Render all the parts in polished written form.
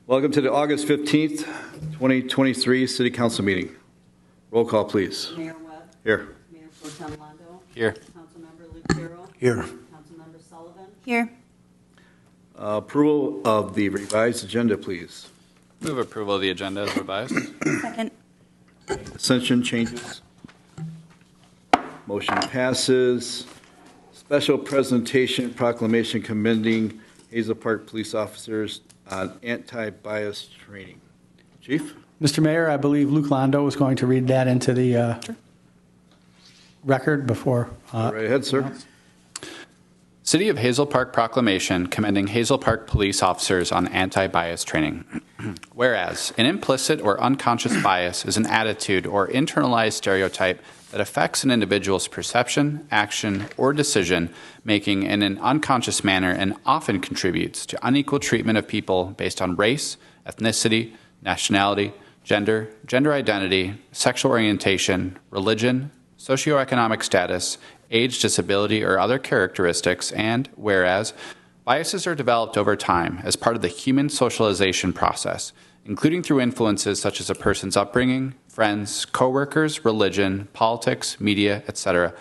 Welcome to the August 15th, 2023 City Council meeting. Roll call, please. Mayor Webb. Here. Mayor Pro Tem Londo. Here. Councilmember Lucero. Here. Councilmember Sullivan. Here. Approval of the revised agenda, please. Move approval of the agenda as revised. Second. Dissension changes. Motion passes. Special presentation proclamation commending Hazel Park police officers on anti-bias training. Chief? Mr. Mayor, I believe Luke Londo is going to read that into the record before. Right ahead, sir. City of Hazel Park proclamation commending Hazel Park police officers on anti-bias training. Whereas an implicit or unconscious bias is an attitude or internalized stereotype that affects an individual's perception, action, or decision making in an unconscious manner and often contributes to unequal treatment of people based on race, ethnicity, nationality, gender, gender identity, sexual orientation, religion, socioeconomic status, age, disability, or other characteristics, and whereas biases are developed over time as part of the human socialization process, including through influences such as a person's upbringing, friends, coworkers, religion, politics, media, etc.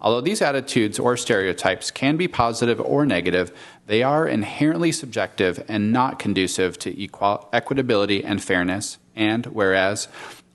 Although these attitudes or stereotypes can be positive or negative, they are inherently subjective and not conducive to equitability and fairness, and whereas,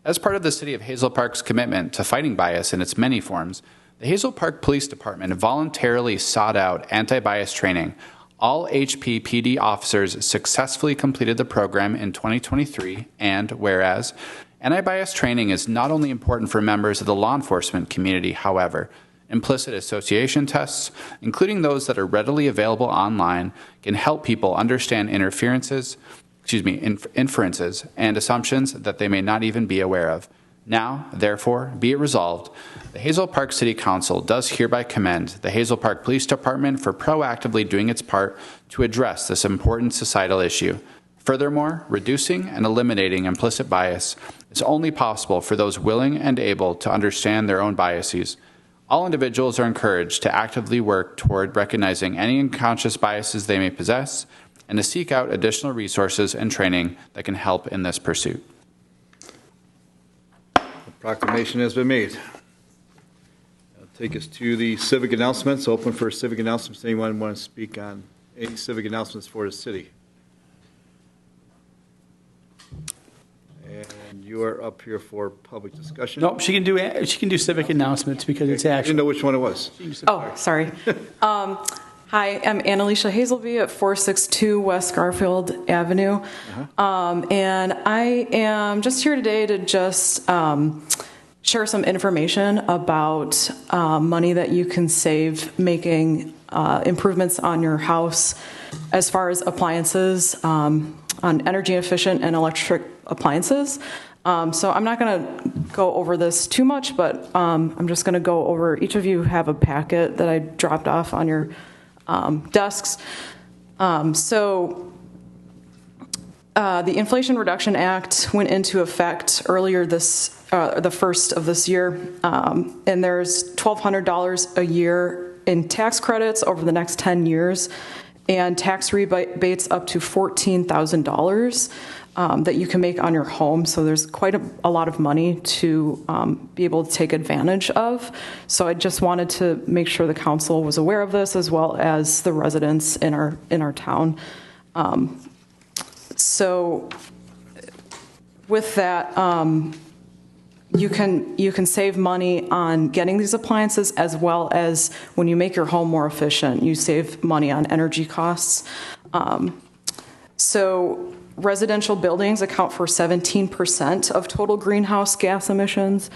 as part of the City of Hazel Park's commitment to fighting bias in its many forms, the Hazel Park Police Department voluntarily sought out anti-bias training. All HPPD officers successfully completed the program in 2023, and whereas, anti-bias training is not only important for members of the law enforcement community, however, implicit association tests, including those that are readily available online, can help people understand inferences and assumptions that they may not even be aware of. Now, therefore, be it resolved, the Hazel Park City Council does hereby commend the Hazel Park Police Department for proactively doing its part to address this important societal issue. Furthermore, reducing and eliminating implicit bias is only possible for those willing and able to understand their own biases. All individuals are encouraged to actively work toward recognizing any unconscious biases they may possess and to seek out additional resources and training that can help in this pursuit. Proclamation has been made. That'll take us to the civic announcements. Open for civic announcements. Anyone want to speak on any civic announcements for the city? And you are up here for public discussion. Nope, she can do civic announcements because it's I didn't actually. know which one it was. Oh, sorry. Hi, I'm Annalisa Hazelby at 462 West Garfield Avenue. And I am just here today to just share some information about money that you can save making improvements on your house as far as appliances, on energy efficient and electric appliances. So I'm not going to go over this too much, but I'm just going to go over, each of you have a packet that I dropped off on your desks. The Inflation Reduction Act went into effect earlier the first of this year, and there's $1,200 a year in tax credits over the next 10 years, and tax rebates up to $14,000 that you can make on your home. So there's quite a lot of money to be able to take advantage of. So I just wanted to make sure the council was aware of this, as well as the residents in our town. So with that, you can save money on getting these appliances, as well as when you make your home more efficient, you save money on energy costs. So residential buildings account for 17% of total greenhouse gas emissions,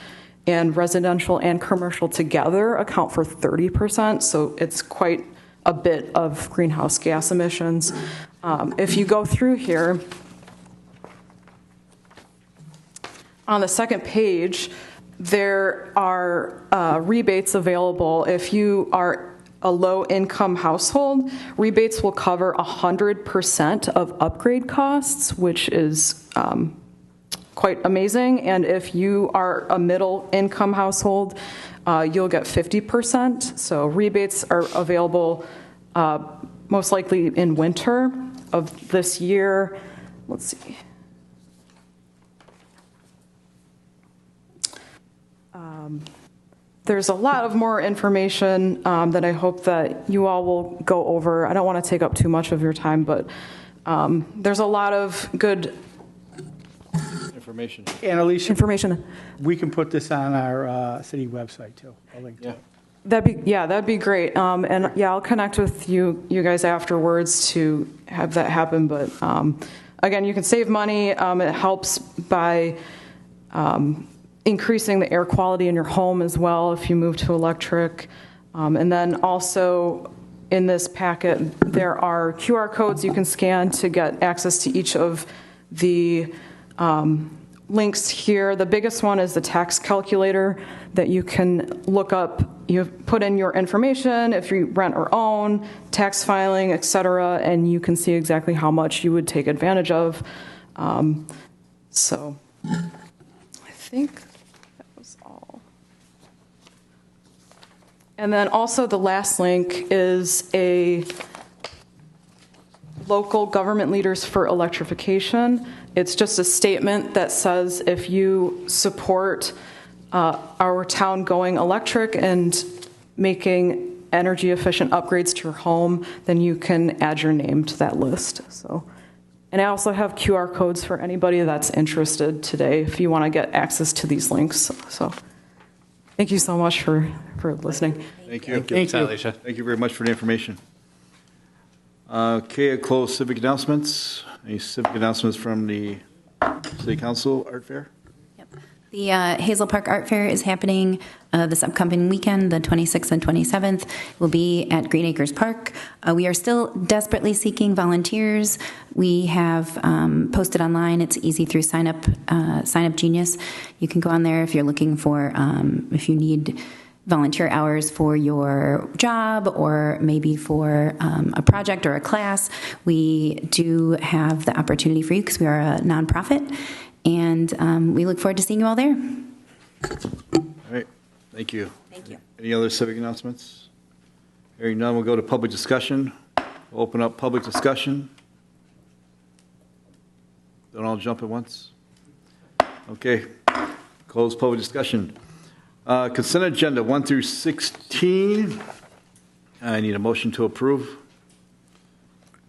and residential and commercial together account for 30%. So it's quite a bit of greenhouse gas emissions. If you go through here, on the second page, there are rebates available. If you are a low-income household, rebates will cover 100% of upgrade costs, which is quite amazing. And if you are a middle-income household, you'll get 50%. So rebates are available most likely in winter of this year. let's see. There's a lot of more information that I hope that you all will go over. I don't want to take up too much of your time, but there's a lot of good Information. And Alicia, information. we can put this on our city website too. I'll link to it. That'd be great. And yeah, I'll connect with you guys afterwards to have that happen. But again, you can save money. It helps by increasing the air quality in your home as well if you move to electric. And then also in this packet, there are QR codes you can scan to get access to each of the links here. The biggest one is the tax calculator that you can look up. You put in your information, if you rent or own, tax filing, etc., and you can see exactly how much you would take advantage of. So I think that was all. And then also the last link is a local government leaders for electrification. It's just a statement that says if you support our town going electric and making energy efficient upgrades to your home, then you can add your name to that list. So, and I also have QR codes for anybody that's interested today if you want to get access to these links. So thank you so much for listening. Thank you. Thanks, Alicia. Thank you very much for the information. Okay, closed civic announcements. Any civic announcements from the City Council Art Fair? Yep. The Hazel Park Art Fair is happening this upcoming weekend, the 26th and 27th. We'll be at Green Acres Park. We are still desperately seeking volunteers. We have posted online. It's easy through Sign Up Genius. You can go on there if you're looking for, if you need volunteer hours for your job or maybe for a project or a class. We do have the opportunity for you because we are a nonprofit, and we look forward to seeing you all there. All right, thank you. Thank you. Any other civic announcements? Hearing none, we'll go to public discussion. We'll open up public discussion. Don't all jump at once. Okay, close public discussion. Consent agenda 1 through 16. I need a motion to approve.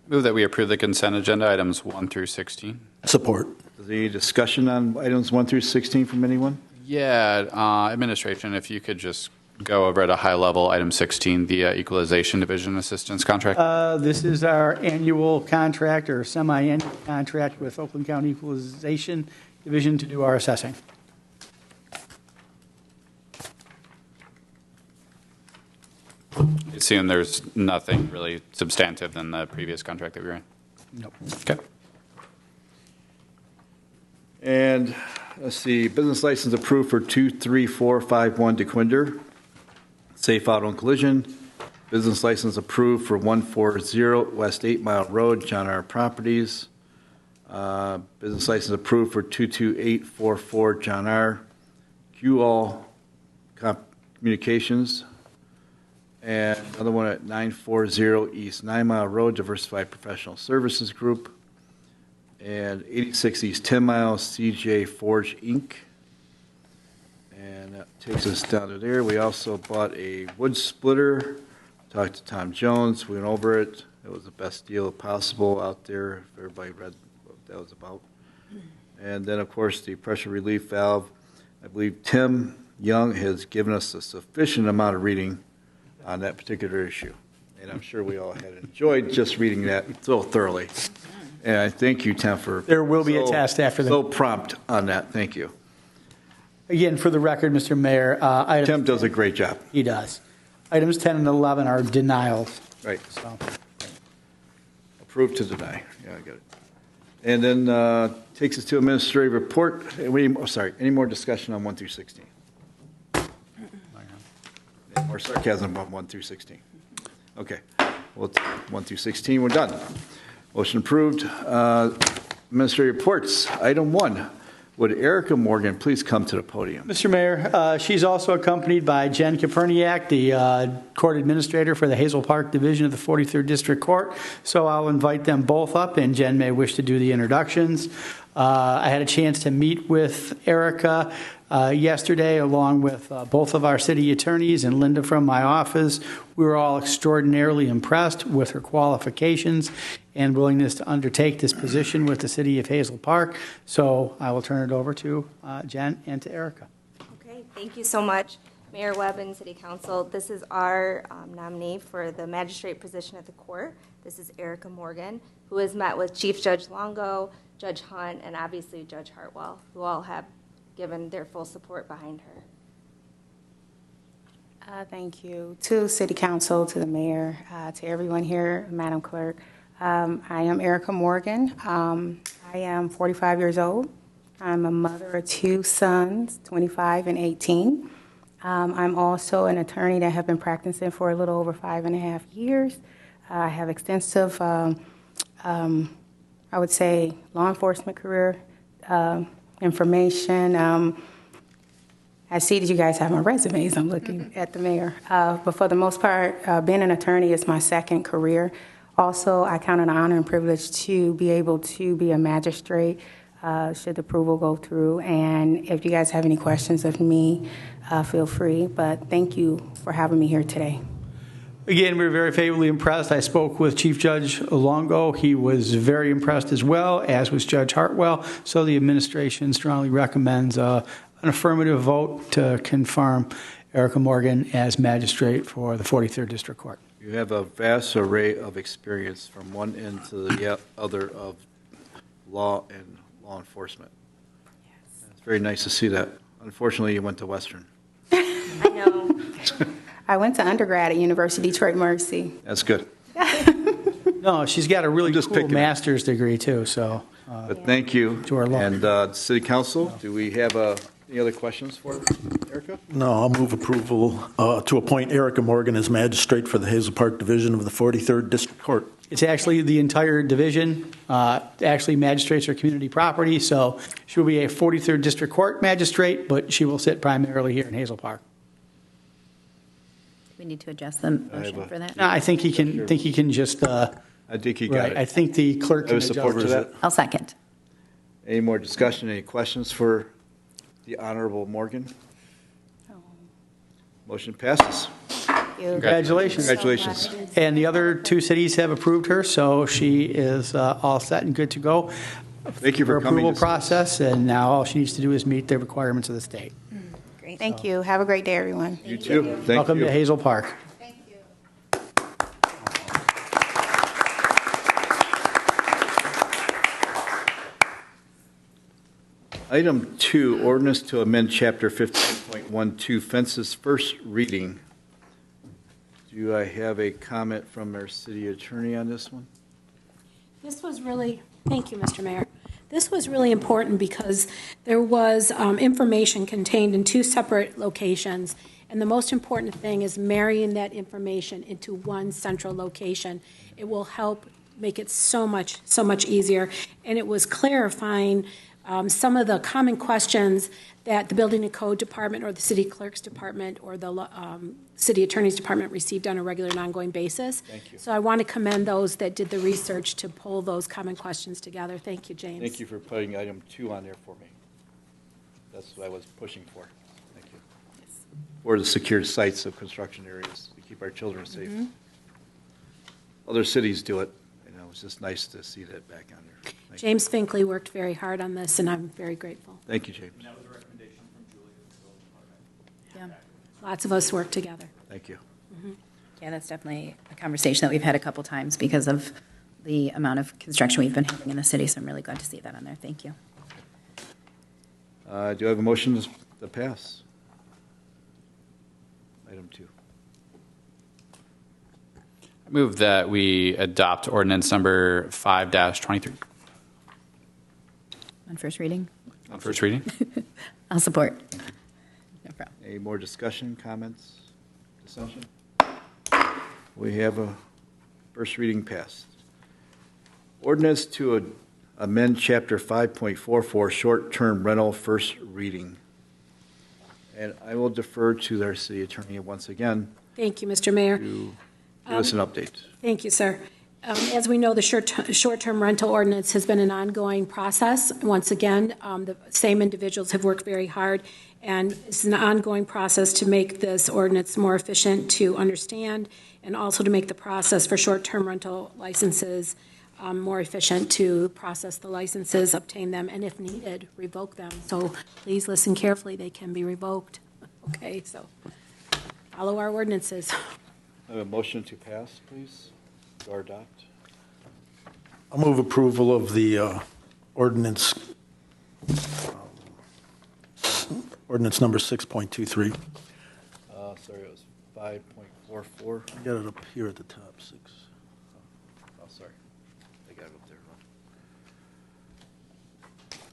Move that we approve the consent agenda items 1 through 16. Support. Is there any discussion on items 1 through 16 from anyone? Yeah, administration, if you could just go over at a high level, item 16, the Equalization Division Assistance Contract. This is our annual contract or semi-annual contract with Oakland County Equalization Division to do our assessing. I assume there's nothing really substantive than the previous contract that we were in. Nope. Okay. And let's see, business license approved for 23451 DeQuinder, Safe Auto and Collision. Business license approved for 140 West 8 Mile Road, John R. Properties. Business license approved for 22844 John R. Q-All Communications. And another one at 940 East 9 Mile Road, Diversified Professional Services Group. And 86 East 10 Mile, CJ Forge, Inc. And that takes us down to there. We also bought a wood splitter. Talked to Tom Jones. We went over it. It was the best deal possible out there, if everybody read what that was about. And then, of course, the pressure relief valve. I believe Tim Young has given us a sufficient amount of reading on that particular issue. And I'm sure we all had enjoyed just reading that so thoroughly. And I thank you, Tim, for... There will be a test after that. So prompt on that. Thank you. Again, for the record, Mr. Mayor, Tim does a great job. He does. Items 10 and 11 are denials. Right. So, Approved to deny. Yeah, I got it. And then takes us to administrative report. Any more discussion on 1 through 16? More sarcasm on 1 through 16. Okay. Well, 1 through 16, we're done. Motion approved. Administrative reports. Item 1, Would Erica Morgan please come to the podium? Mr. Mayor, she's also accompanied by Jen Kaperniak, the court administrator for the Hazel Park Division of the 43rd District Court. So I'll invite them both up, and Jen may wish to do the introductions. I had a chance to meet with Erica yesterday, along with both of our city attorneys and Linda from my office. We were all extraordinarily impressed with her qualifications and willingness to undertake this position with the city of Hazel Park. So I will turn it over to Jen and to Erica. Okay, thank you so much, Mayor Webb and City Council. This is our nominee for the magistrate position at the court. This is Erica Morgan, who has met with Chief Judge Longo, Judge Hunt, and obviously Judge Hartwell, who all have given their full support behind her. Thank you to City Council, to the Mayor, to everyone here, Madam Clerk. I am Erica Morgan. I am 45 years old. I'm a mother of 2 sons, 25 and 18. I'm also an attorney that have been practicing for a little over 5.5 years. I have extensive, I would say, law enforcement career, information. I see that you guys have my resumes. I'm looking at the mayor. But for the most part, being an attorney is my second career. Also, I count it an honor and privilege to be able to be a magistrate should the approval go through. And if you guys have any questions of me, feel free. But thank you for having me here today. Again, we were very favorably impressed. I spoke with Chief Judge Longo. He was very impressed as well, as was Judge Hartwell. So the administration strongly recommends an affirmative vote to confirm Erica Morgan as magistrate for the 43rd District Court. You have a vast array of experience from one end to the other of law and law enforcement. Yes. It's very nice to see that. Unfortunately, you went to Western. I know. I went to undergrad at University of Detroit Mercy. That's good. No, she's got a really just cool picking it. master's degree, too. So, But thank you. To our law. And City Council, do we have any other questions for Erica? No, I'll move approval to appoint Erica Morgan as magistrate for the Hazel Park Division of the 43rd District Court. it's actually the entire division. Actually, magistrates are community property, so she will be a 43rd District Court magistrate, but she will sit primarily here in Hazel Park. We need to adjust the motion for that. No, I think he can just. I think he got Right. it. I think the clerk I can have support adjust for it. that. I'll second. Any more discussion, any questions for the Honorable Morgan? Motion passes. Congratulations. Congratulations. And the other 2 cities have approved her, so she is all set and good to go. Thank you for coming. Approval process, and now all she needs to do is meet the requirements of the state. Great. Thank you. Have a great day, everyone. You too. Thank you. Welcome to Hazel Park. Item 2, ordinance to amend Chapter 15.12 fences, first reading. Do I have a comment from our city attorney on this one? This was really, thank you, Mr. Mayor. This was really important because there was information contained in 2 separate locations, and the most important thing is marrying that information into one central location. It will help make it so much easier, and it was clarifying some of the common questions that the Building and Code Department or the City Clerk's Department or the City Attorney's Department received on a regular and ongoing basis. Thank you. So I want to commend those that did the research to pull those common questions together. Thank you, James. Thank you for putting item 2 on there for me. That's what I was pushing for. Thank you. For the secured sites of construction areas to keep our children safe. Other cities do it, and it was just nice to see that back on there. Thank you. James Finkley worked very hard on this, and I'm very grateful. Thank you, James. Yeah. Lots of us worked together. Thank you. Yeah, that's definitely a conversation that we've had a couple times because of the amount of construction we've been having in the city, so I'm really glad to see that on there. Thank you. Do I have a motion to pass? Item 2. I move that we adopt ordinance number 5-23 On first reading? on first reading. I'll support. No problem. Any more discussion, comments, discussion? We have a first reading passed. Ordinance to amend Chapter 5.44, short-term rental, first reading. And I will defer to our city attorney once again Thank you, Mr. Mayor. to give us an update. Thank you, sir. As we know, the short-term rental ordinance has been an ongoing process. Once again, the same individuals have worked very hard, and it's an ongoing process to make this ordinance more efficient to understand, and also to make the process for short-term rental licenses more efficient to process the licenses, obtain them, and if needed, revoke them. So please listen carefully. They can be revoked. Okay, so follow our ordinances. I have a motion to pass, please, or adopt. I'll move approval of the ordinance, ordinance number 6.23. Sorry, it was 5.44. I got it up here at the top, 6. Oh, sorry. They got it up there wrong.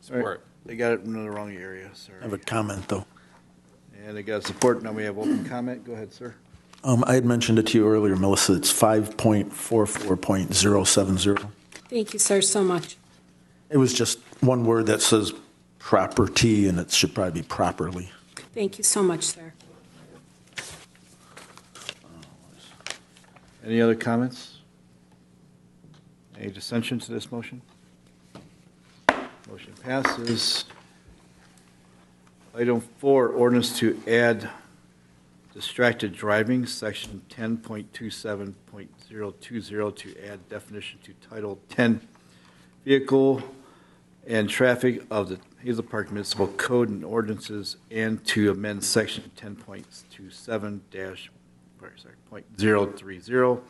Support. They got it in the wrong area, sorry. I have a comment, though. And they got support. Now we have open comment. Go ahead, sir. I had mentioned it to you earlier, Melissa. It's 5.44.070. Thank you, sir, so much. It was just one word that says property, and it should probably be properly. Thank you so much, sir. Any other comments? Any dissension to this motion? Motion passes. Item 4, ordinance to add distracted driving, section 10.27.020, to add definition to Title 10, vehicle and traffic of the Hazel Park Municipal Code and ordinances, and to amend section 10.27-.030,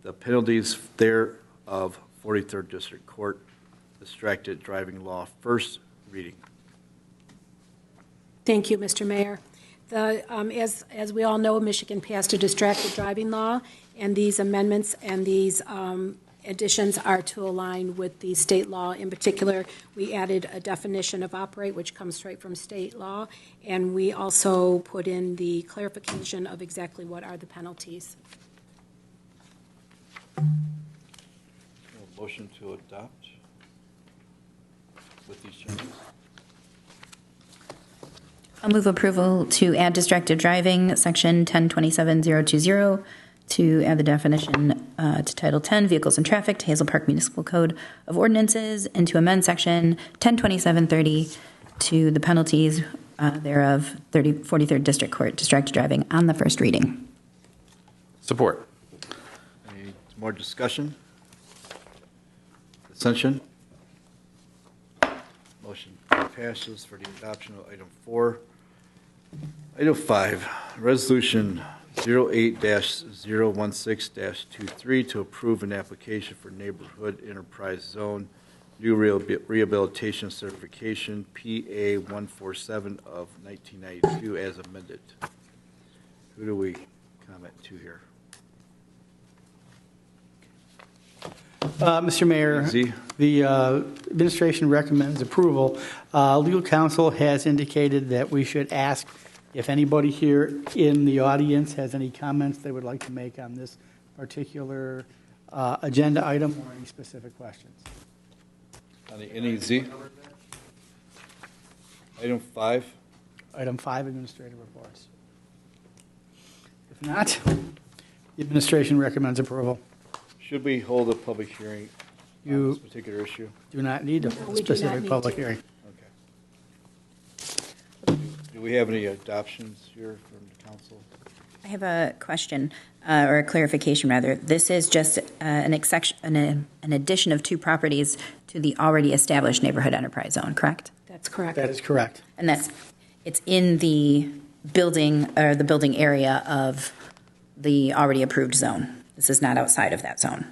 the penalties thereof, 43rd District Court, distracted driving law, first reading. Thank you, Mr. Mayor. As we all know, Michigan passed a distracted driving law, and these amendments and these additions are to align with the state law. In particular, we added a definition of operate, which comes straight from state law, and we also put in the clarification of exactly what are the penalties. Motion to adopt with these changes. I'll move approval to add distracted driving, section 1027.020, to add the definition to Title 10, Vehicles and Traffic, to Hazel Park Municipal Code of Ordinances, and to amend section 1027.30 to the penalties thereof, 43rd District Court, distracted driving, on the first reading. Support. Any more discussion? Dissension? Motion passes for the adoption of item 4. Item 5, resolution 08-016-23 to approve an application for neighborhood enterprise zone new rehabilitation certification PA 147 of 1992 as amended. Who do we comment to here? Mr. Mayor, Z. the administration recommends approval. Legal counsel has indicated that we should ask if anybody here in the audience has any comments they would like to make on this particular agenda item or any specific questions. On the NEZ? Item 5. Item 5, administrative reports. If not, the administration recommends approval. Should we hold a public hearing on this particular issue? Do not need a we do not specific need public to. hearing. Okay. Do we have any adoptions here from the council? I have a question, or a clarification, rather. This is just an addition of 2 properties to the already established neighborhood enterprise zone, correct? That's correct. That is correct. And it's in the building, or the building area of the already approved zone. This is not outside of that zone.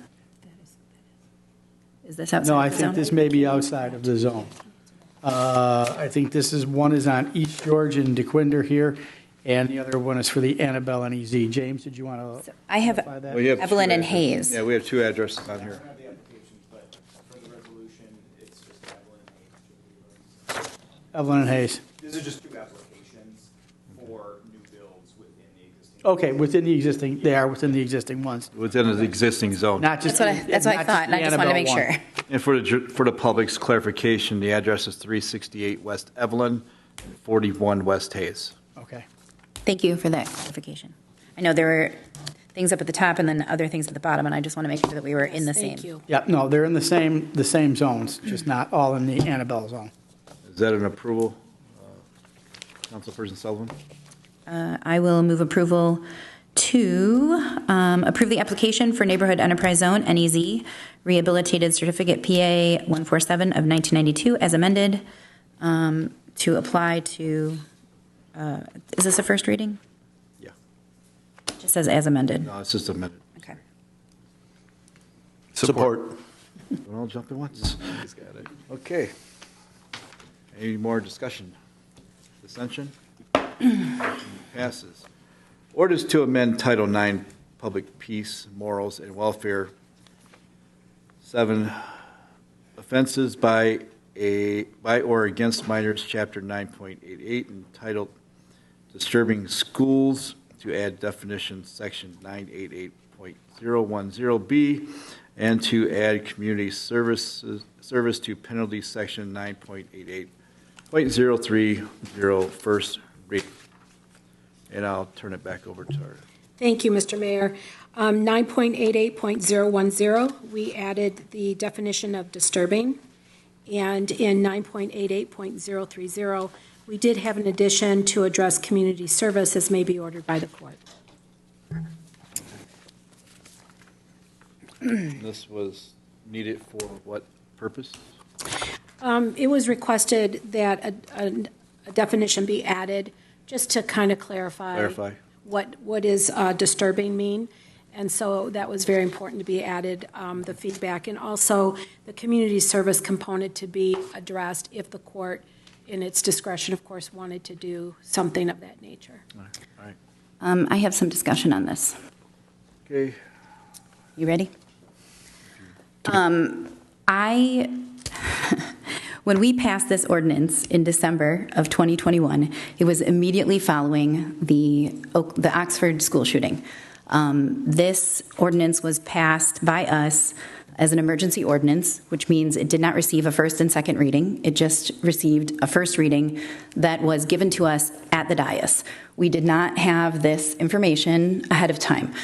Is this outside No, I of the zone? think this may be outside of the zone. I think one is on East George and DeQuinder here, and the other one is for the Annabelle and EZ. James, did you want to I have clarify that? We have Evelyn two and addresses. Hayes. Yeah, we have 2 addresses on here. I have the applications, but for the resolution, it's just Evelyn and Hayes. Evelyn and Hayes. These are just 2 applications for new builds within the existing. Okay, within the existing, they are within the existing ones, Within the existing zone. not just. That's what I not thought, and I just want to make Annabelle sure. one. And for the public's clarification, the address is 368 West Evelyn, 41 West Hayes. Okay. Thank you for that clarification. I know there were things up at the top and then other things at the bottom, and I just want to make sure that we were in the same. Thank you. Yeah, no, they're in the same zones, just not all in the Annabelle zone. Is that an approval, Councilperson Sullivan? I will move approval to approve the application for Neighborhood Enterprise Zone, NEZ, Rehabilitated Certificate PA 147 of 1992 as amended, to apply to, is this a first reading? Yeah. It just says as amended. No, it's just a minute. Okay. Support. Don't all jump at once. He's got it. Okay. Any more discussion? Dissension? Passes. Orders to amend Title IX, Public Peace, Morals, and Welfare. 7, offenses by or against minors, Chapter 9.88, entitled Disturbing Schools, to add definition, Section 988.010B, and to add community service to penalty, Section 9.88.030, first reading. And I'll turn it back over to our. Thank you, Mr. Mayor. 9.88.010, we added the definition of disturbing. And in 9.88.030, we did have an addition to address community service as may be ordered by the court. This was needed for what purpose? It was requested that a definition be added just to kind of clarify what is disturbing mean. And so that was very important to be added, the feedback, and also the community service component to be addressed if the court, in its discretion, of course, wanted to do something of that nature. All right. I have some discussion on this. Okay. You ready? When we passed this ordinance in December of 2021, it was immediately following the Oxford school shooting. This ordinance was passed by us as an emergency ordinance, which means it did not receive a first and second reading. It just received a first reading that was given to us at the dais. We did not have this information ahead of time.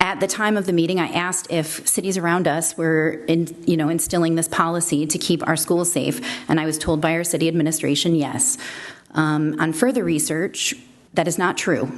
At the time of the meeting, I asked if cities around us were instilling this policy to keep our schools safe, and I was told by our city administration, yes. On further research, that is not true.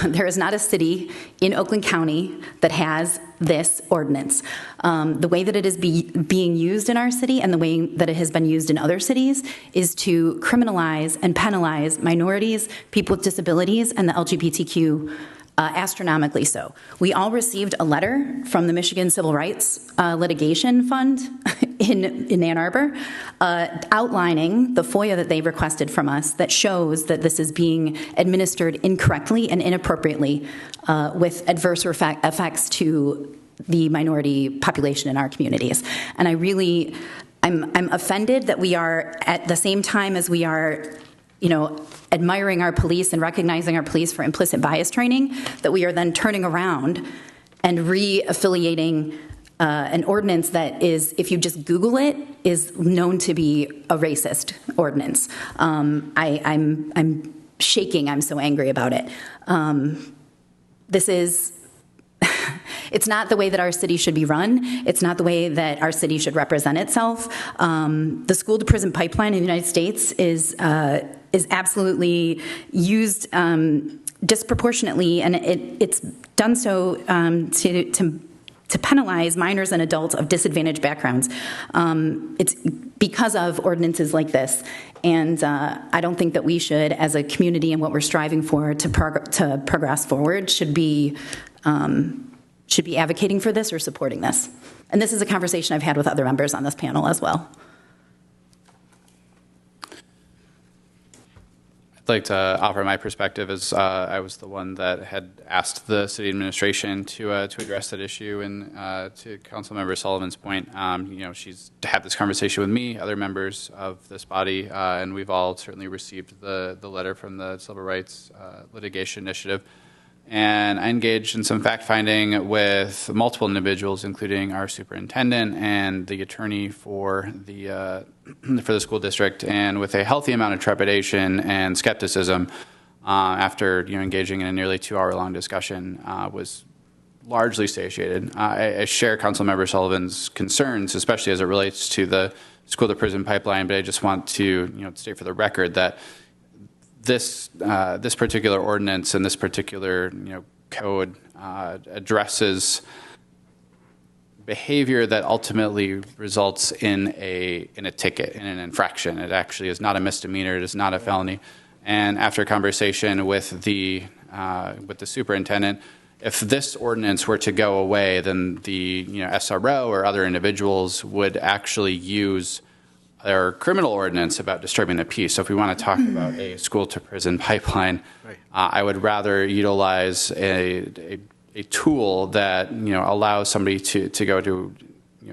There is not a city in Oakland County that has this ordinance. The way that it is being used in our city and the way that it has been used in other cities is to criminalize and penalize minorities, people with disabilities, and the LGBTQ astronomically so. We all received a letter from the Michigan Civil Rights Litigation Fund in Ann Arbor outlining the FOIA that they requested from us that shows that this is being administered incorrectly and inappropriately with adverse effects to the minority population in our communities. And I'm offended that we are, at the same time as we are admiring our police and recognizing our police for implicit bias training, that we are then turning around and re-affiliating an ordinance that is, if you just Google it, is known to be a racist ordinance. I'm shaking. I'm so angry about it. This is. It's not the way that our city should be run. It's not the way that our city should represent itself. The school-to-prison pipeline in the United States is absolutely used disproportionately, and it's done so to penalize minors and adults of disadvantaged backgrounds. It's because of ordinances like this, and I don't think that we should, as a community and what we're striving for to progress forward, should be advocating for this or supporting this. And this is a conversation I've had with other members on this panel as well. I'd like to offer my perspective as I was the one that had asked the city administration to address that issue. And to Councilmember Sullivan's point, she's had this conversation with me, other members of this body, and we've all certainly received the letter from the Civil Rights Litigation Initiative. And I engaged in some fact-finding with multiple individuals, including our superintendent and the attorney for the school district, and with a healthy amount of trepidation and skepticism, after engaging in a nearly 2-hour-long discussion, was largely satiated. I share Councilmember Sullivan's concerns, especially as it relates to the school-to-prison pipeline, but I just want to state for the record that this particular ordinance and this particular code addresses behavior that ultimately results in a ticket, in an infraction. It actually is not a misdemeanor. It is not a felony. And after a conversation with the superintendent, if this ordinance were to go away, then the SRO or other individuals would actually use their criminal ordinance about disturbing the peace. So if we want to talk about a school-to-prison pipeline, Right. I would rather utilize a tool that allows somebody to go to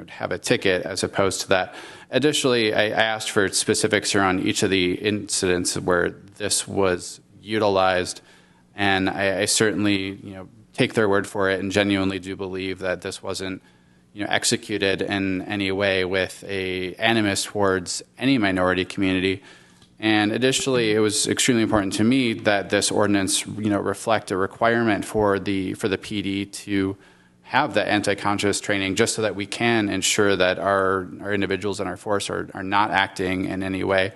have a ticket as opposed to that. Additionally, I asked for specifics around each of the incidents where this was utilized, and I certainly take their word for it and genuinely do believe that this wasn't executed in any way with a animus towards any minority community. And additionally, it was extremely important to me that this ordinance reflect a requirement for the PD to have that anti-conscious training, just so that we can ensure that our individuals in our force are not acting in any way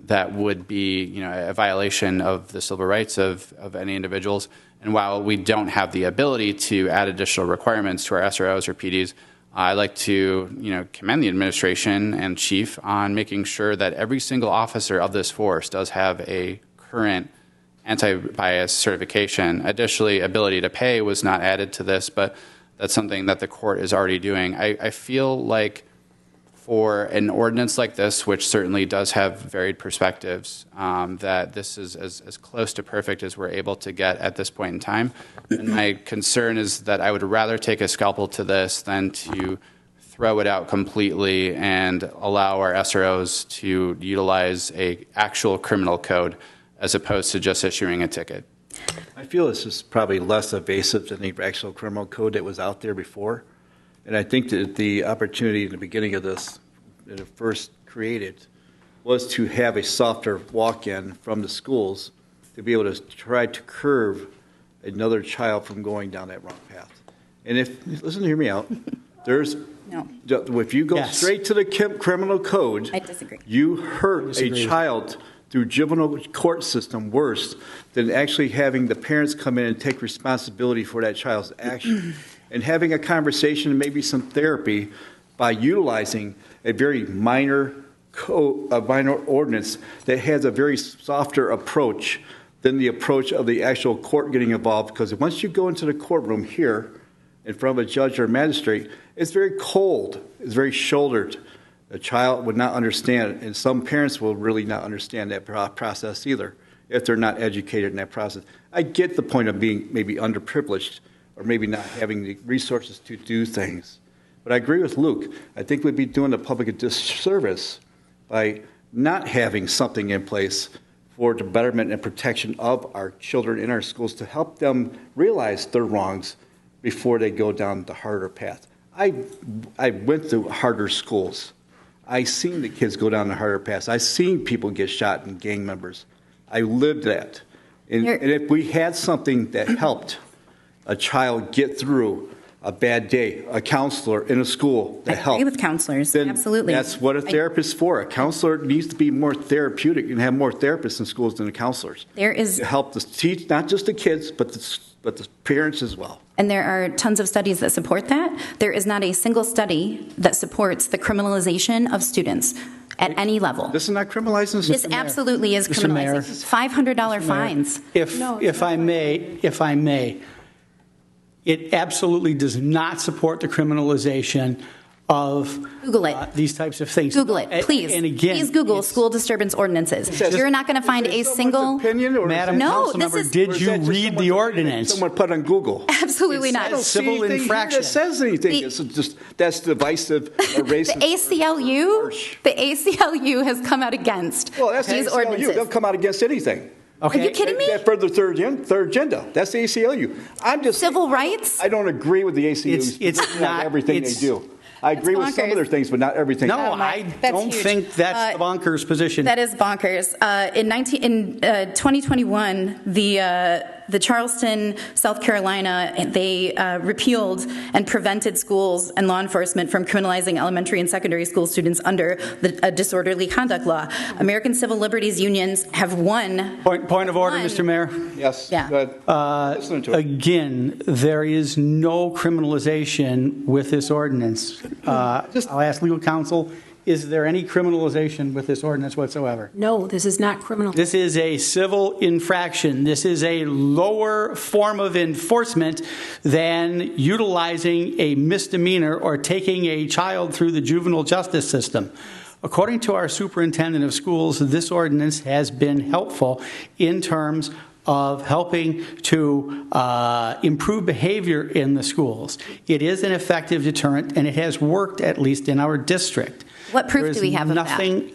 that would be a violation of the civil rights of any individuals. And while we don't have the ability to add additional requirements to our SROs or PDs, I'd like to commend the administration and chief on making sure that every single officer of this force does have a current anti-bias certification. Additionally, ability to pay was not added to this, but that's something that the court is already doing. I feel like for an ordinance like this, which certainly does have varied perspectives, that this is as close to perfect as we're able to get at this point in time. And my concern is that I would rather take a scalpel to this than to throw it out completely and allow our SROs to utilize a actual criminal code as opposed to just issuing a ticket. I feel this is probably less evasive than the actual criminal code that was out there before. And I think that the opportunity in the beginning of this, that it first created, was to have a softer walk-in from the schools to be able to try to curb another child from going down that wrong path. And hear me out, if you go Yes. straight to the criminal code, I disagree. you hurt a child through juvenile court system worse than actually having the parents come in and take responsibility for that child's action. And having a conversation and maybe some therapy by utilizing a very minor ordinance that has a very softer approach than the approach of the actual court getting involved. Because once you go into the courtroom here in front of a judge or magistrate, it's very cold, it's very shouldered. A child would not understand, and some parents will really not understand that process either if they're not educated in that process. I get the point of being maybe underprivileged or maybe not having the resources to do things. But I agree with Luke. I think we'd be doing the public a disservice by not having something in place for the betterment and protection of our children in our schools to help them realize their wrongs before they go down the harder path. I went through harder schools. I seen the kids go down the harder paths. I seen people get shot and gang members. I lived that. And if we had something that helped a child get through a bad day, a counselor in a school that helped. I agree with counselors, then absolutely. That's what a therapist is for. A counselor needs to be more therapeutic and have more therapists in schools than the counselors. There is to help teach not just the kids, but the parents as well. And there are tons of studies that support that. There is not a single study that supports the criminalization of students at any level. This is not criminalizing. This absolutely is Mr. Mayor. criminalizing. $500 fines. If I may, it absolutely does not support the criminalization of Google it. these types of things. Google it, please. And again, please Google it's- school disturbance ordinances. You're not going to find a single. Opinion or Madam No, Councilmember, this is- did or is you that just read the ordinance? Someone put on Google. Absolutely I not. don't see Civil anything here infraction. that says anything. The- It's just that's divisive or racist. The ACLU has come out against Well, that's these the ACLU. ordinances. They'll come out against anything. Okay. Are you kidding me? That's for the third agenda. That's the ACLU. I'm just. Civil rights? I don't agree with the ACLU. It's not everything they do. I agree with some of their things, but not everything. No, Oh, I that's don't huge. think that's the bonkers position. That is bonkers. In 2021, the Charleston, South Carolina, they repealed and prevented schools and law enforcement from criminalizing elementary and secondary school students under a disorderly conduct law. American civil liberties unions have won. Point of order, One. Mr. Mayor. Yes. Yeah. Go ahead. Listening to it. Again, there is no criminalization with this ordinance. I'll ask legal counsel, is there any criminalization with this ordinance whatsoever? No, this is not criminal. This is a civil infraction. This is a lower form of enforcement than utilizing a misdemeanor or taking a child through the juvenile justice system. According to our superintendent of schools, this ordinance has been helpful in terms of helping to improve behavior in the schools. It is an effective deterrent, and it has worked, at least in our district. What proof do we have of that? Nothing,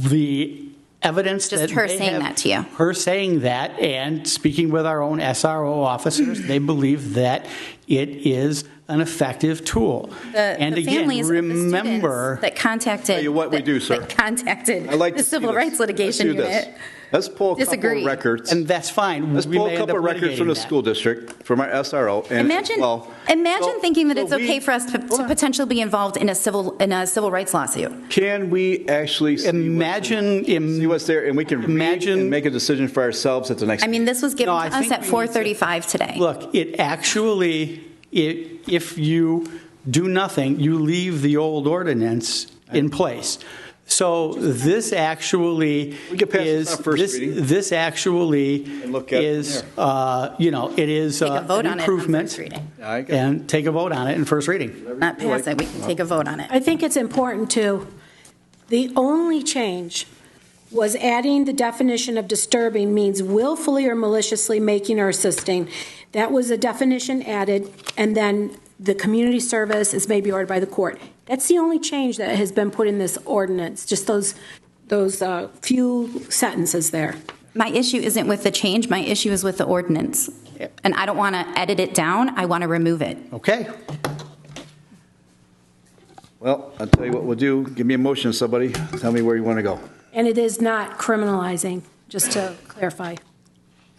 the evidence Just that her they saying have- that to you. Her saying that, and speaking with our own SRO officers, they believe that it is an effective tool. And the again, families of the remember, students that contacted, Tell you what we do, sir. that contacted I like the to see civil this. rights litigation Let's do this. unit. Let's pull a Disagree. couple of records. and that's fine. Let's We pull may a end couple up of records from litigating the that. school district, from our SRO. And Imagine, well, imagine so- thinking that so it's okay we- for us to potentially be involved in a civil rights lawsuit. Can we actually see Imagine, what's there, and we can read imagine- and make a decision for ourselves at the next I mean, this was given No, I to us think at we need to- 4:35 today. look, it actually, if you do nothing, you leave the old ordinance in place. So this actually We get past is, our first reading. this actually And look at it is, from it is Take a vote an on it on improvement. first reading. Yeah, I get it. And take a vote on it in first reading. Not pass it, we can take a vote on it. I think it's important to, the only change was adding the definition of disturbing means willfully or maliciously making or assisting. That was a definition added, and then the community service is may be ordered by the court. That's the only change that has been put in this ordinance, just those few sentences there. My issue isn't with the change, my issue is with the ordinance. And I don't want to edit it down, I want to remove it. Okay? Well, I'll tell you what we'll do. Give me a motion, somebody. Tell me where you want to go. And it is not criminalizing, just to clarify.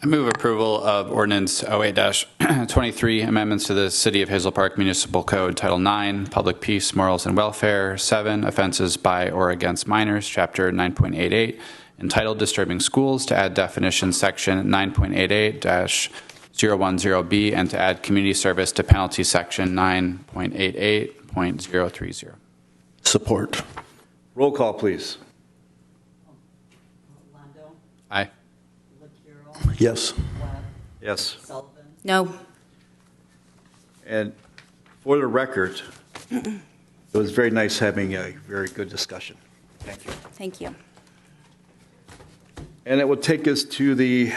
I move approval of ordinance 08-23, amendments to the City of Hazel Park Municipal Code, Title 9, Public Peace, Morals, and Welfare, 7, Offenses by or against minors, Chapter 9.88, entitled Disturbing Schools, to add definition section 9.88-010B, and to add community service to penalty section 9.88.030. Support. Roll call, please. Aye. Yes. Yes. No, And for the record, it was very nice having a very good discussion. Thank you. thank you. And it will take us to the,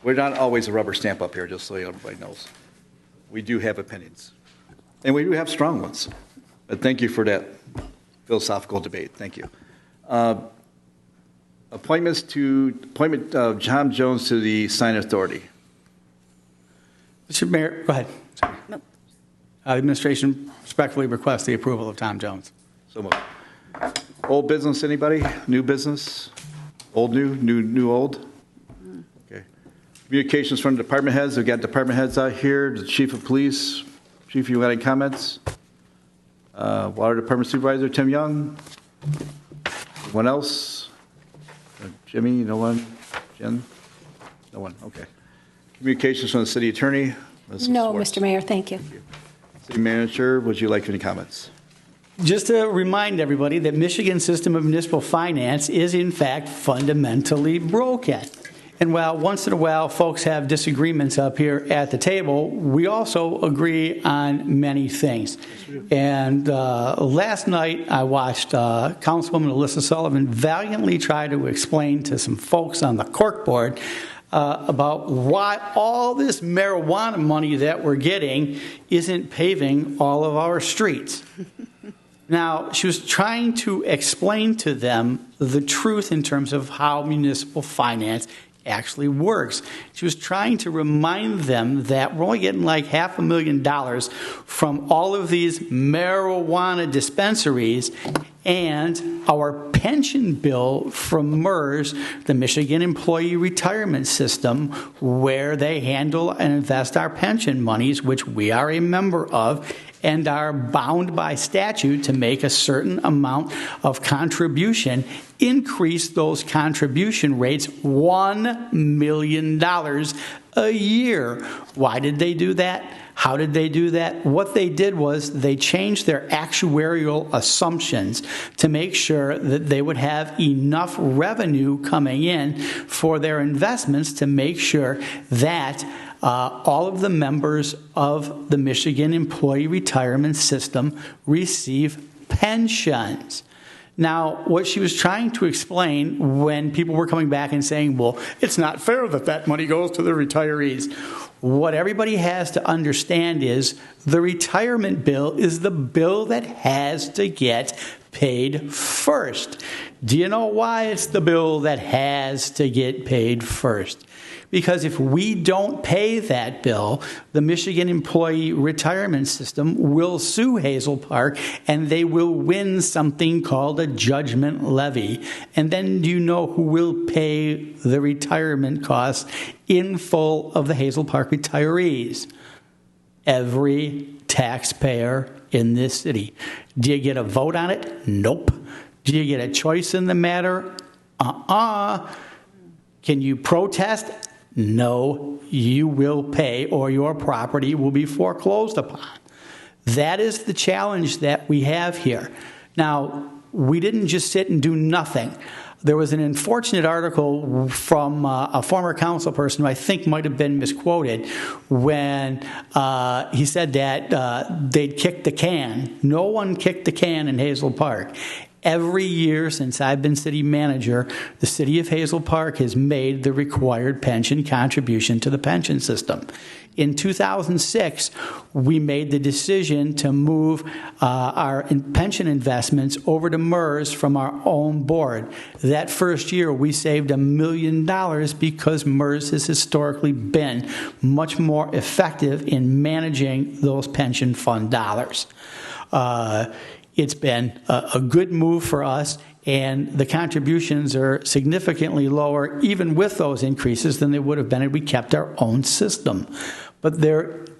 we're not always a rubber stamp up here, just so everybody knows. We do have opinions, and we do have strong ones. But thank you for that philosophical debate. Thank you. Appointment of John Jones to the Sign Authority. Mr. Mayor, go ahead. Sorry. Nope. Administration respectfully requests the approval of Tom Jones. So moved. Old business, anybody? New business? Old, new, old? Okay. Communications from department heads. We've got department heads out here. The chief of police. Chief, you got any comments? Water department supervisor, Tim Young. Anyone else? Jimmy, no one? Jen? No one, okay. Communications from the city attorney. Ms. No, Swartz. Mr. Mayor, thank you. City manager, would you like any comments? Just to remind everybody that Michigan's system of municipal finance is in fact fundamentally broken. And while once in a while folks have disagreements up here at the table, we also agree on many things. And last night I watched Councilwoman Alyssa Sullivan valiantly try to explain to some folks on the Cork board about why all this marijuana money that we're getting isn't paving all of our streets. Now, she was trying to explain to them the truth in terms of how municipal finance actually works. She was trying to remind them that we're only getting like $500,000 from all of these marijuana dispensaries, and our pension bill from MERS, the Michigan Employee Retirement System, where they handle and invest our pension monies, which we are a member of, and are bound by statute to make a certain amount of contribution, increase those contribution rates $1 million a year. Why did they do that? How did they do that? What they did was they changed their actuarial assumptions to make sure that they would have enough revenue coming in for their investments to make sure that all of the members of the Michigan Employee Retirement System receive pensions. Now, what she was trying to explain when people were coming back and saying, well, it's not fair that that money goes to the retirees. What everybody has to understand is the retirement bill is the bill that has to get paid first. Do you know why it's the bill that has to get paid first? Because if we don't pay that bill, the Michigan Employee Retirement System will sue Hazel Park, and they will win something called a judgment levy. And then do you know who will pay the retirement costs in full of the Hazel Park retirees? Every taxpayer in this city. Do you get a vote on it? Nope. Do you get a choice in the matter? Can you protest? No, you will pay, or your property will be foreclosed upon. That is the challenge that we have here. Now, we didn't just sit and do nothing. There was an unfortunate article from a former council person who I think might have been misquoted when he said that they'd kicked the can. No one kicked the can in Hazel Park. Every year since I've been city manager, the city of Hazel Park has made the required pension contribution to the pension system. In 2006, we made the decision to move our pension investments over to MERS from our own board. That first year, we saved $1 million because MERS has historically been much more effective in managing those pension fund dollars. It's been a good move for us, and the contributions are significantly lower, even with those increases, than they would have been if we kept our own system. But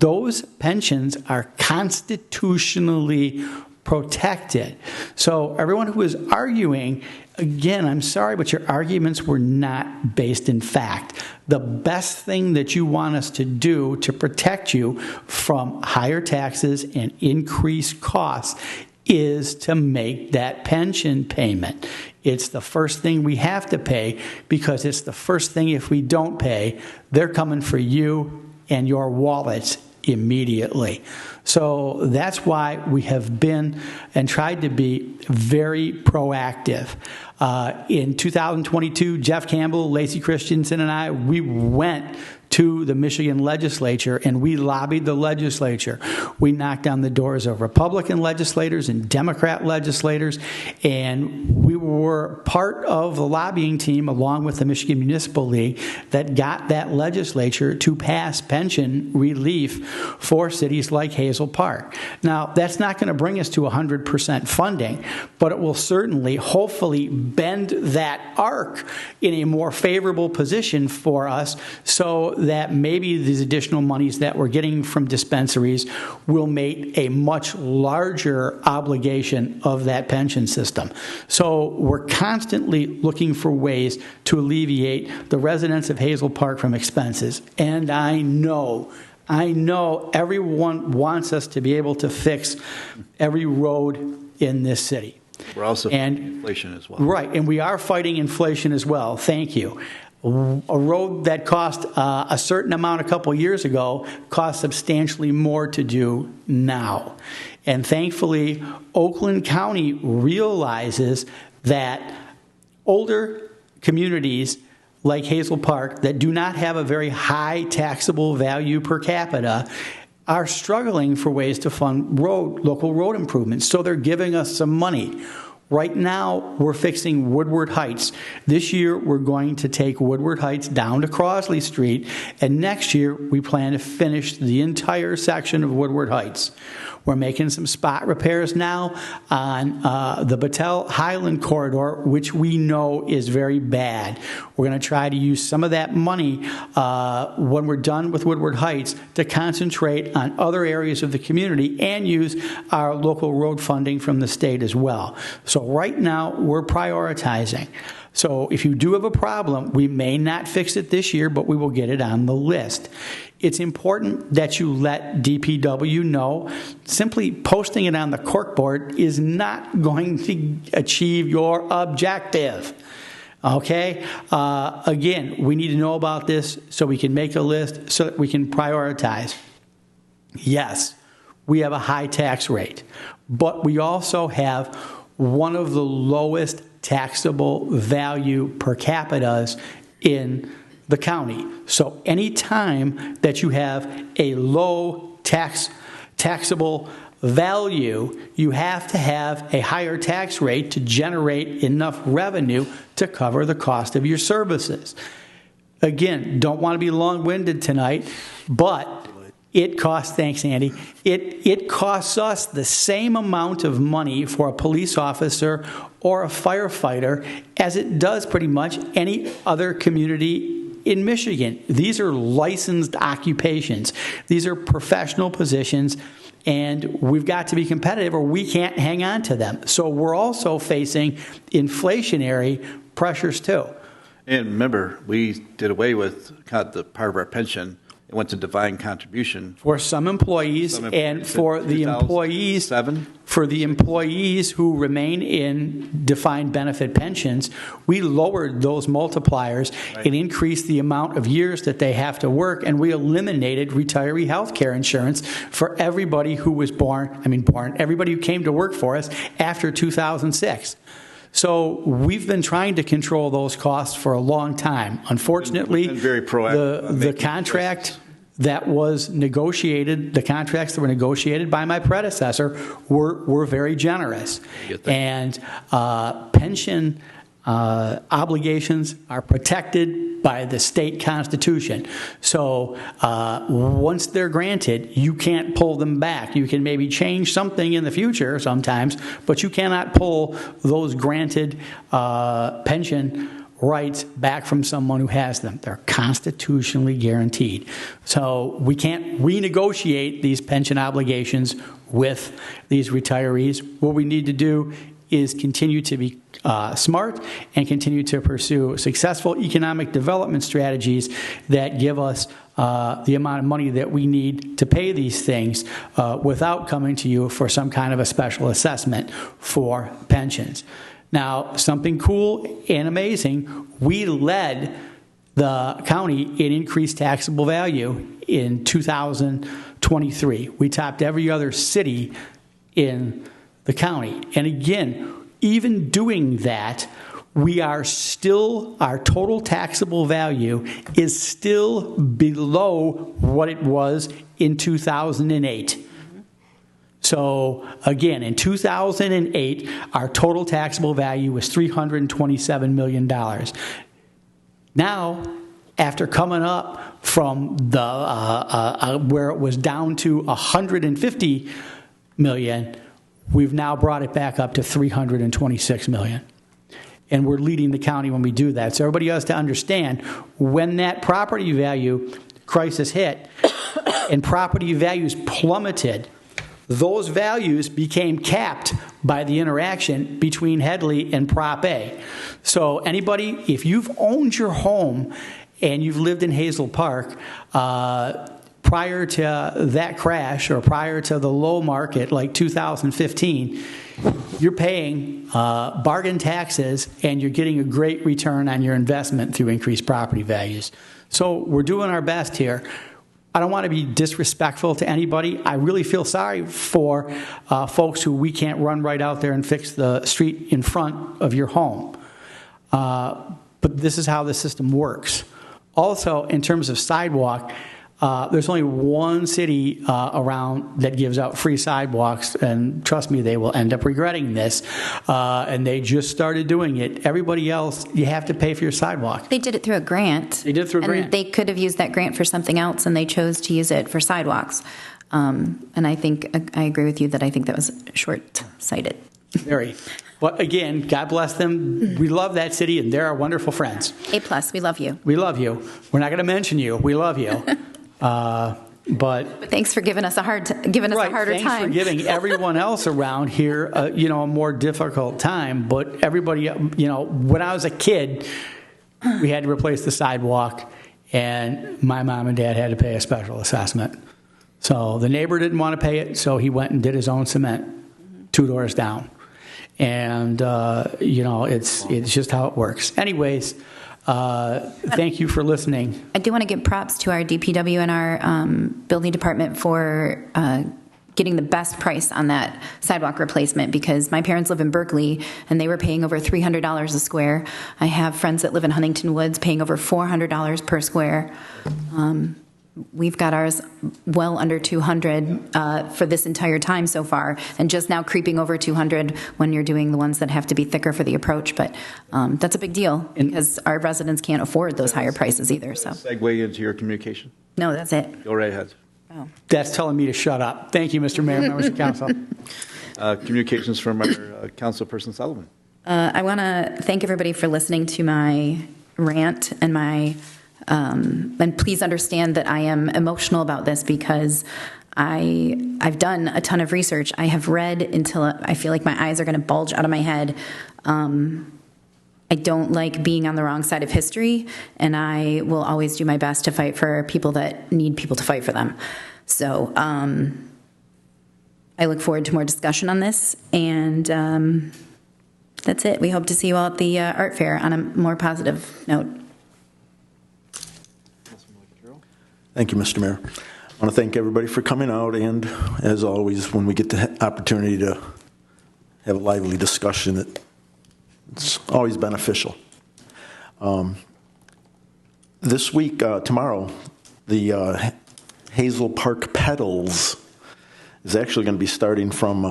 those pensions are constitutionally protected. So everyone who is arguing, again, I'm sorry, but your arguments were not based in fact. The best thing that you want us to do to protect you from higher taxes and increased costs is to make that pension payment. It's the first thing we have to pay, because it's the first thing, if we don't pay, they're coming for you and your wallets immediately. So that's why we have been and tried to be very proactive. In 2022, Jeff Campbell, Lacey Christensen, and I, we went to the Michigan legislature and we lobbied the legislature. We knocked on the doors of Republican legislators and Democrat legislators, and we were part of the lobbying team along with the Michigan Municipal League that got that legislature to pass pension relief for cities like Hazel Park. Now, that's not going to bring us to 100% funding, but it will certainly, hopefully, bend that arc in a more favorable position for us, so that maybe these additional monies that we're getting from dispensaries will make a much larger obligation of that pension system. So we're constantly looking for ways to alleviate the residents of Hazel Park from expenses. And I know everyone wants us to be able to fix every road in this city. We're also fighting inflation as well. Right, and we are fighting inflation as well. Thank you. A road that cost a certain amount a couple years ago costs substantially more to do now. And thankfully, Oakland County realizes that older communities like Hazel Park that do not have a very high taxable value per capita are struggling for ways to fund local road improvements. So they're giving us some money. Right now, we're fixing Woodward Heights. This year, we're going to take Woodward Heights down to Crosley Street, and next year, we plan to finish the entire section of Woodward Heights. We're making some spot repairs now on the Battelle Highland corridor, which we know is very bad. We're going to try to use some of that money when we're done with Woodward Heights to concentrate on other areas of the community and use our local road funding from the state as well. So right now, we're prioritizing. So if you do have a problem, we may not fix it this year, but we will get it on the list. It's important that you let DPW know. Simply posting it on the corkboard is not going to achieve your objective. Okay? Again, we need to know about this so we can make a list so that we can prioritize. Yes, we have a high tax rate, but we also have one of the lowest taxable value per capitas in the county. So any time that you have a low taxable value, you have to have a higher tax rate to generate enough revenue to cover the cost of your services. Again, don't want to be long-winded tonight, but it costs, thanks Andy, it costs us the same amount of money for a police officer or a firefighter as it does pretty much any other community in Michigan. These are licensed occupations. These are professional positions, and we've got to be competitive or we can't hang on to them. So we're also facing inflationary pressures too. And remember, we did away with kind of the part of our pension. It went to defined contribution. For some employees, and for the employees who remain in defined benefit pensions, we lowered those multipliers and increased the amount of years that they have to work, and we eliminated retiree health care insurance for everybody who was everybody who came to work for us after 2006. So we've been trying to control those costs for a long time. Unfortunately, very proactive the contract that was negotiated, the contracts that were negotiated by my predecessor were very generous. And pension obligations are protected by the state constitution. So once they're granted, you can't pull them back. You can maybe change something in the future sometimes, but you cannot pull those granted pension rights back from someone who has them. They're constitutionally guaranteed. So we can't renegotiate these pension obligations with these retirees. What we need to do is continue to be smart and continue to pursue successful economic development strategies that give us the amount of money that we need to pay these things without coming to you for some kind of a special assessment for pensions. Now, something cool and amazing, we led the county in increased taxable value in 2023. We topped every other city in the county. And again, even doing that, we are still, our total taxable value is still below what it was in 2008. So again, in 2008, our total taxable value was $327 million. Now, after coming up from the where it was down to $150 million, we've now brought it back up to $326 million. And we're leading the county when we do that. So everybody has to understand, when that property value crisis hit and property values plummeted, those values became capped by the interaction between Headley and Prop A. So anybody, if you've owned your home and you've lived in Hazel Park, prior to that crash or prior to the low market like 2015, you're paying bargain taxes and you're getting a great return on your investment through increased property values. So we're doing our best here. I don't want to be disrespectful to anybody. I really feel sorry for folks who we can't run right out there and fix the street in front of your home. But this is how the system works. Also, in terms of sidewalk, There's only one city around that gives out free sidewalks, and trust me, they will end up regretting this. And they just started doing it. Everybody else, you have to pay for your sidewalk. They did it through a grant. They did it through a and grant. They could have used that grant for something else, and they chose to use it for sidewalks. And I think I agree with you that I think that was short-sighted. Very. But again, God bless them. We love that city, and they're our wonderful friends. A+, we love you. We love you. We're not going to mention you. We love you. But Thanks for giving us a harder thanks time. for giving everyone else around here, a more difficult time. But everybody, when I was a kid, we had to replace the sidewalk, and my mom and dad had to pay a special assessment. So the neighbor didn't want to pay it, so he went and did his own cement 2 doors down. And, it's just how it works. Anyways, thank you for listening. I do want to give props to our DPW and our building department for getting the best price on that sidewalk replacement, because my parents live in Berkeley and they were paying over $300 a square. I have friends that live in Huntington Woods paying over $400 per square. We've got ours well under 200 for this entire time so far, and just now creeping over 200 when you're doing the ones that have to be thicker for the approach. But that's a big deal because our residents can't afford those higher prices either. So Segue into your communication. No, that's it. Go right ahead. Oh. That's telling me to shut up. Thank you, Mr. Mayor, members of council. Communications from our councilperson Sullivan. I want to thank everybody for listening to my rant and my and please understand that I am emotional about this because I've done a ton of research. I have read until I feel like my eyes are going to bulge out of my head. I don't like being on the wrong side of history, and I will always do my best to fight for people that need people to fight for them. So I look forward to more discussion on this, and that's it. We hope to see you all at the art fair on a more positive note. Thank you, Mr. Mayor. I want to thank everybody for coming out, and as always, when we get the opportunity to have a lively discussion, it's always beneficial. This week, tomorrow, the Hazel Park Pedals is actually going to be starting from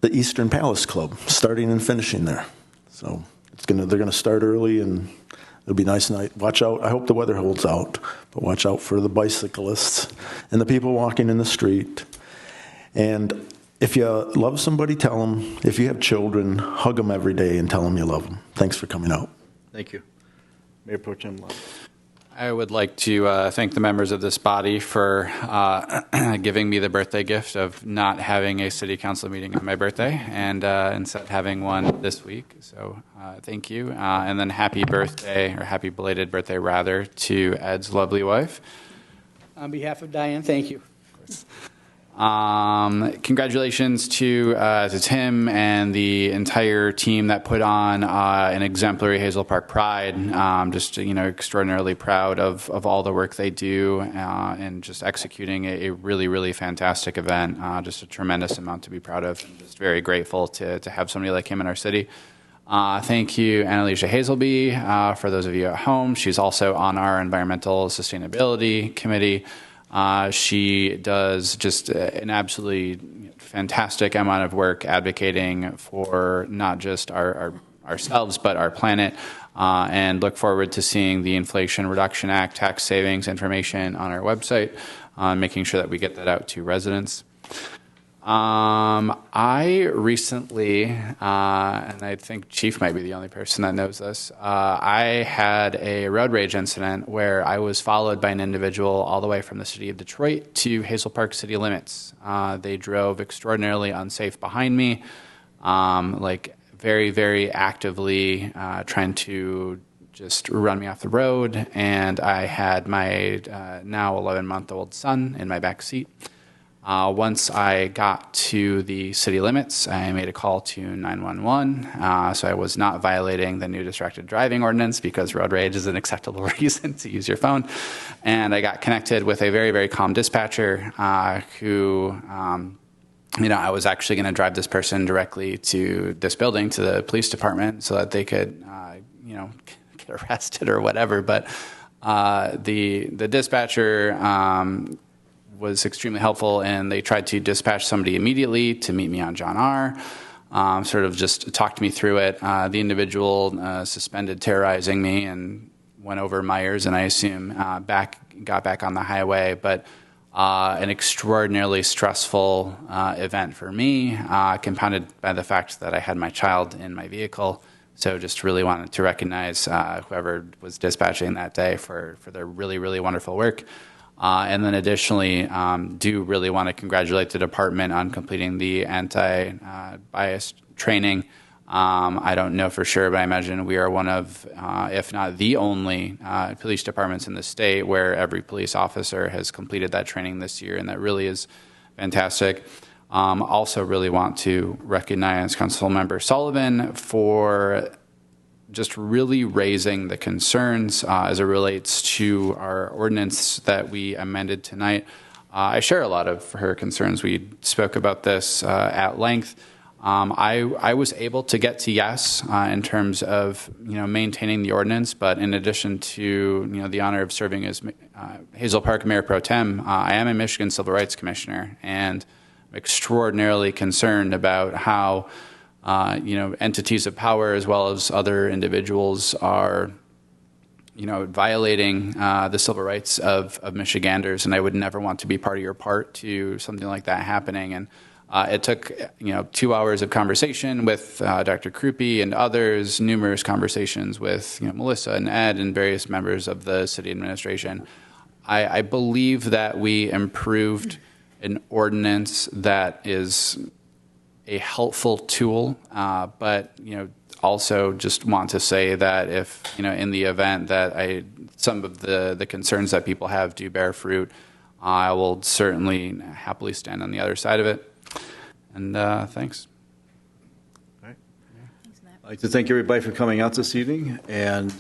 the Eastern Palace Club, starting and finishing there. So they're going to start early, and it'll be a nice night. Watch out. I hope the weather holds out, but watch out for the bicyclists and the people walking in the street. And if you love somebody, tell them. If you have children, hug them every day and tell them you love them. Thanks for coming out. Thank you. Mayor Pro Tem Lund. I would like to thank the members of this body for giving me the birthday gift of not having a city council meeting on my birthday and instead having one this week. So thank you. And then happy birthday, or happy belated birthday rather, to Ed's lovely wife. On behalf of Diane, thank you. Congratulations to Tim and the entire team that put on an exemplary Hazel Park Pride. Just extraordinarily proud of all the work they do and just executing a really, really fantastic event. Just a tremendous amount to be proud of, and just very grateful to have somebody like him in our city. Thank you, Annalisa Hazelby. For those of you at home, she's also on our environmental sustainability committee. She does just an absolutely fantastic amount of work advocating for not just ourselves, but our planet, and look forward to seeing the Inflation Reduction Act tax savings information on our website, making sure that we get that out to residents. I recently, and I think Chief might be the only person that knows this, I had a road rage incident where I was followed by an individual all the way from the city of Detroit to Hazel Park city limits. They drove extraordinarily unsafe behind me, very, very actively trying to just run me off the road, and I had my now 11-month-old son in my back seat. Once I got to the city limits, I made a call to 911, so I was not violating the new distracted driving ordinance because road rage is an acceptable reason to use your phone. And I got connected with a very, very calm dispatcher who, I was actually going to drive this person directly to this building, to the police department, so that they could, get arrested or whatever. But The dispatcher was extremely helpful, and they tried to dispatch somebody immediately to meet me on John R. Sort of just talked me through it. The individual suspended terrorizing me and went over Myers, and I assume got back on the highway. But an extraordinarily stressful event for me, compounded by the fact that I had my child in my vehicle. So just really wanted to recognize whoever was dispatching that day for their really, really wonderful work. And then additionally, do really want to congratulate the department on completing the anti-bias training. I don't know for sure, but I imagine we are one of, if not the only, police departments in the state where every police officer has completed that training this year, and that really is fantastic. Also really want to recognize Councilmember Sullivan for just really raising the concerns as it relates to our ordinance that we amended tonight. I share a lot of her concerns. We spoke about this at length. I was able to get to yes in terms of maintaining the ordinance, but in addition to the honor of serving as Hazel Park Mayor Pro Tem, I am a Michigan Civil Rights Commissioner, and I'm extraordinarily concerned about how entities of power as well as other individuals are violating the civil rights of Michiganders, and I would never want to be part of your part to something like that happening. And it took 2 hours of conversation with Dr. Krupe and others, numerous conversations with Melissa and Ed and various members of the city administration. I believe that we improved an ordinance that is a helpful tool, but also just want to say that if in the event that some of the concerns that people have do bear fruit, I will certainly happily stand on the other side of it. And thanks. All right. I'd like to thank everybody for coming out this evening, and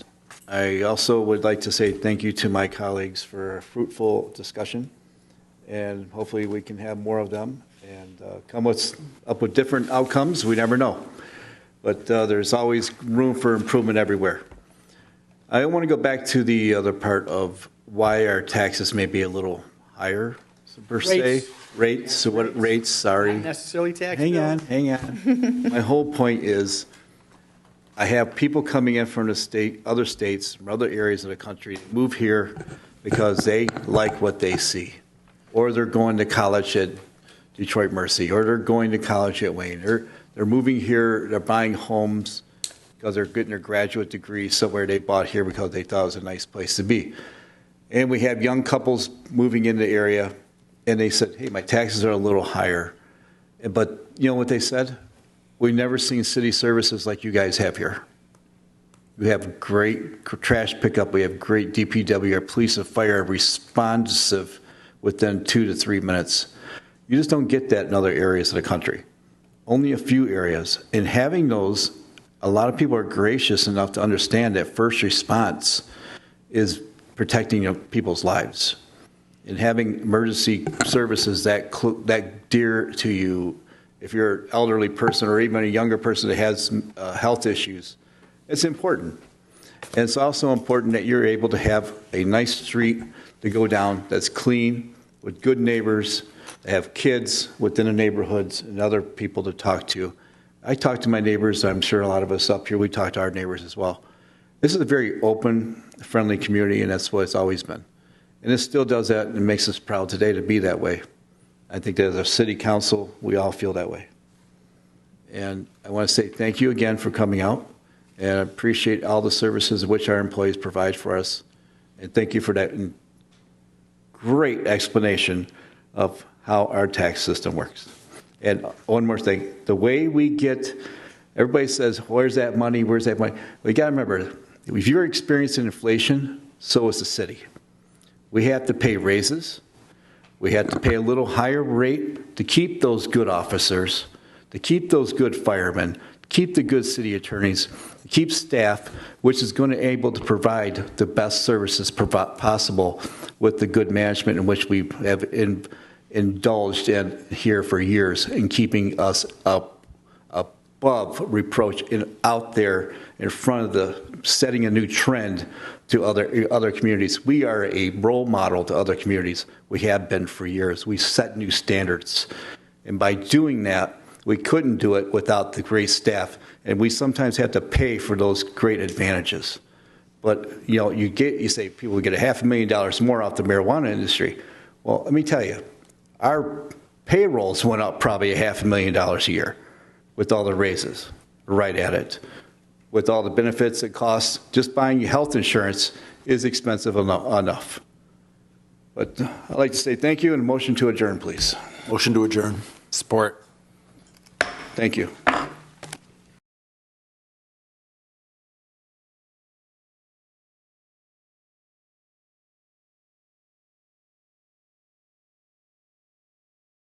I also would like to say thank you to my colleagues for a fruitful discussion, and hopefully we can have more of them and come up with different outcomes. We never know, but there's always room for improvement everywhere. I want to go back to the other part of why our taxes may be a little higher, per se. Rates. So what rates? Sorry. Not necessarily tax Hang bill. on. My whole point is, I have people coming in from the state, other states, from other areas of the country, move here because they like what they see, or they're going to college at Detroit Mercy, or they're going to college at Wayne. They're moving here. They're buying homes because they're getting their graduate degree somewhere they bought here because they thought it was a nice place to be. And we have young couples moving in the area, and they said, hey, my taxes are a little higher. But you know what they said? We've never seen city services like you guys have here. We have great trash pickup. We have great DPW. Our police and fire are responsive within 2 to 3 minutes. You just don't get that in other areas of the country. Only a few areas. And having those, a lot of people are gracious enough to understand that first response is protecting people's lives. And having emergency services that dear to you, if you're an elderly person or even a younger person that has health issues, it's important. And it's also important that you're able to have a nice street to go down that's clean, with good neighbors, that have kids within the neighborhoods and other people to talk to. I talk to my neighbors. I'm sure a lot of us up here, we talk to our neighbors as well. This is a very open, friendly community, and that's what it's always been. And it still does that, and it makes us proud today to be that way. I think that as a city council, we all feel that way. And I want to say thank you again for coming out, and I appreciate all the services which our employees provide for us. And thank you for that great explanation of how our tax system works. And one more thing, the way we get, everybody says, where's that money, where's that money? We got to remember, if you're experiencing inflation, so is the city. We have to pay raises. We have to pay a little higher rate to keep those good officers, to keep those good firemen, to keep the good city attorneys, to keep staff, which is going to be able to provide the best services possible with the good management in which we have indulged in here for years in keeping us a above reproach and out there in front of the setting a new trend to other communities. We are a role model to other communities. We have been for years. We set new standards. And by doing that, we couldn't do it without the great staff. And we sometimes have to pay for those great advantages. But, you know, you say people get $500,000 more off the marijuana industry. Well, let me tell you, our payrolls went up probably $500,000 a year with all the raises, right at it. With all the benefits it costs, just buying health insurance is expensive enough. But I'd like to say thank you and a motion to adjourn, please. Motion to adjourn. Support. Thank you.